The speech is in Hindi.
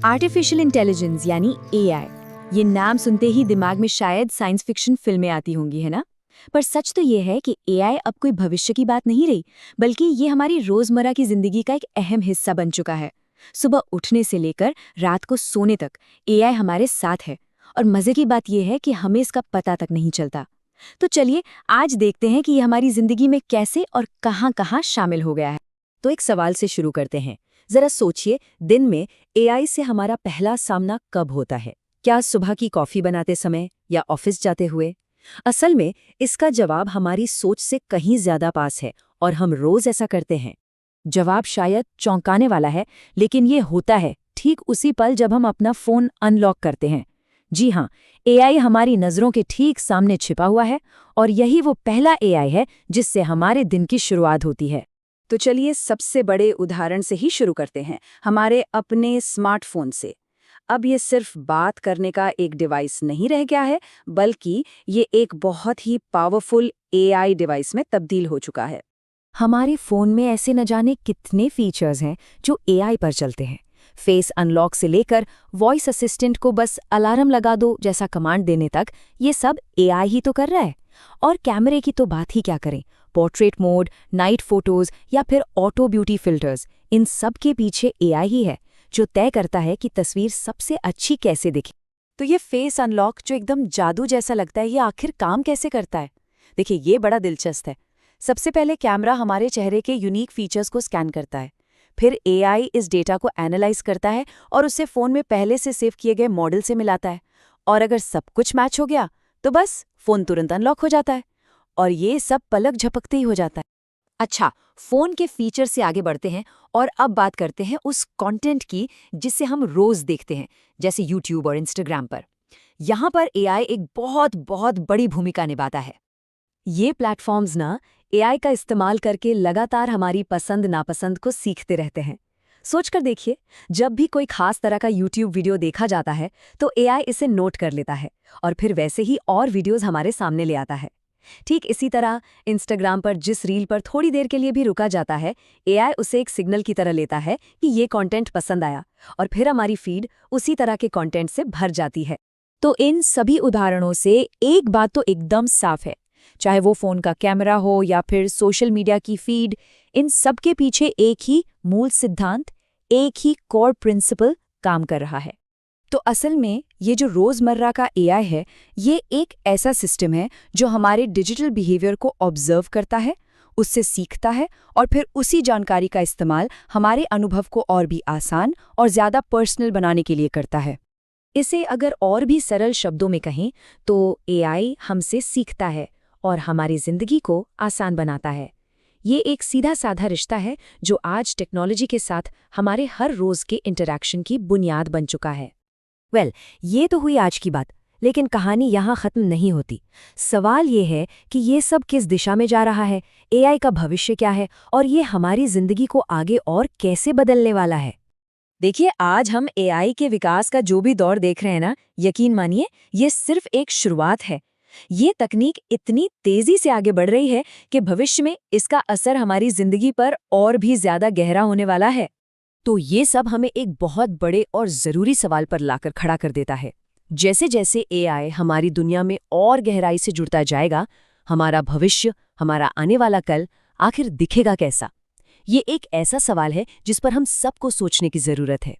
आर्टिफिशियल इंटेलिजेंस यानी एआई, ये नाम सुनते ही दिमाग में शायद साइंस फिक्शन फिल्में आती होंगी, है ना? पर सच तो ये है कि एआई अब कोई भविष्य की बात नहीं रही, बल्कि ये हमारी रोजमर्रा की जिंदगी का एक अहम हिस्सा बन चुका है। सुबह उठने से लेकर रात को सोने तक एआई हमारे साथ है, और मजे की बात यह है कि हमें इसका पता तक नहीं चलता। तो चलिए आज देखते हैं कि ये हमारी जिंदगी में कैसे और कहां-कहां शामिल हो गया है। तो एक सवाल से शुरू करते हैं। जरा सोचिए, दिन में एआई से हमारा पहला सामना कब होता है? क्या सुबह की कॉफी बनाते समय या ऑफिस जाते हुए? असल में इसका जवाब हमारी सोच से कहीं ज्यादा पास है, और हम रोज ऐसा करते हैं। जवाब शायद चौंकाने वाला है, लेकिन ये होता है ठीक उसी पल जब हम अपना फोन अनलॉक करते हैं। जी हाँ, एआई हमारी नजरों के ठीक सामने छिपा हुआ है, और यही वो पहला एआई है जिससे हमारे दिन की शुरुआत होती है। तो चलिए सबसे बड़े उदाहरण से ही शुरू करते हैं, हमारे अपने स्मार्टफोन से। अब ये सिर्फ बात करने का एक डिवाइस नहीं रह गया है, बल्कि ये एक बहुत ही पावरफुल एआई डिवाइस में तब्दील हो चुका है। हमारे फोन में ऐसे न जाने कितने फीचर्स हैं जो एआई पर चलते हैं। फेस अनलॉक से लेकर वॉइस असिस्टेंट को बस अलार्म लगा दो जैसा कमांड देने तक, ये सब एआई ही तो कर रहा है। और कैमरे की तो बात ही क्या करें, पोर्ट्रेट मोड, नाइट फोटोज या फिर ऑटो ब्यूटी फिल्टर्स, इन सब के पीछे एआई ही है जो तय करता है कि तस्वीर सबसे अच्छी कैसे दिखे। तो ये फेस अनलॉक जो एकदम जादू जैसा लगता है, ये आखिर काम कैसे करता है? देखिए, ये बड़ा दिलचस्प है। सबसे पहले कैमरा हमारे चेहरे के यूनिक फीचर्स को स्कैन करता है। फिर एआई इस डेटा को एनालाइज करता है और उसे फ़ोन में पहले से सेव किए गए मॉडल से मिलाता है। और अगर सब कुछ मैच हो गया तो बस फ़ोन तुरंत अनलॉक हो जाता है, और ये सब पलक झपकते ही हो जाता है। अच्छा, फ़ोन के फीचर से आगे बढ़ते हैं और अब बात करते हैं उस कंटेंट की जिसे हम रोज़ देखते हैं, जैसे यूट्यूब और इंस्टाग्राम पर। यहाँ पर एआई एक बहुत बहुत बड़ी भूमिका निभाता है। ये प्लेटफॉर्म्स ना एआई का इस्तेमाल करके लगातार हमारी पसंद नापसंद को सीखते रहते हैं। सोचकर देखिए, जब भी कोई खास तरह का यूट्यूब वीडियो देखा जाता है तो एआई इसे नोट कर लेता है और फिर वैसे ही और वीडियोस हमारे सामने ले आता है। ठीक इसी तरह इंस्टाग्राम पर जिस रील पर थोड़ी देर के लिए भी रुका जाता है, एआई उसे एक सिग्नल की तरह लेता है कि ये कंटेंट पसंद आया, और फिर हमारी फीड उसी तरह के कंटेंट से भर जाती है। तो इन सभी उदाहरणों से एक बात तो एकदम साफ है, चाहे वो फ़ोन का कैमरा हो या फिर सोशल मीडिया की फीड, इन सब के पीछे एक ही मूल सिद्धांत, एक ही कोर प्रिंसिपल काम कर रहा है। तो असल में ये जो रोज़मर्रा का एआई है, ये एक ऐसा सिस्टम है जो हमारे डिजिटल बिहेवियर को ऑब्जर्व करता है, उससे सीखता है, और फिर उसी जानकारी का इस्तेमाल हमारे अनुभव को और भी आसान और ज़्यादा पर्सनल बनाने के लिए करता है। इसे अगर और भी सरल शब्दों में कहें तो एआई हमसे सीखता है और हमारी जिंदगी को आसान बनाता है। ये एक सीधा साधा रिश्ता है जो आज टेक्नोलॉजी के साथ हमारे हर रोज के इंटरैक्शन की बुनियाद बन चुका है। ये तो हुई आज की बात, लेकिन कहानी यहाँ खत्म नहीं होती। सवाल ये है कि ये सब किस दिशा में जा रहा है, एआई का भविष्य क्या है, और ये हमारी जिंदगी को आगे और कैसे बदलने वाला है। देखिए, आज हम एआई के विकास का जो भी दौर देख रहे हैं ना, यकीन मानिए ये सिर्फ एक शुरुआत है। ये तकनीक इतनी तेजी से आगे बढ़ रही है कि भविष्य में इसका असर हमारी जिंदगी पर और भी ज्यादा गहरा होने वाला है। तो ये सब हमें एक बहुत बड़े और जरूरी सवाल पर लाकर खड़ा कर देता है। जैसे जैसे एआई हमारी दुनिया में और गहराई से जुड़ता जाएगा, हमारा भविष्य, हमारा आने वाला कल आखिर दिखेगा कैसा? ये एक ऐसा सवाल है जिस पर हम सबको सोचने की जरूरत है।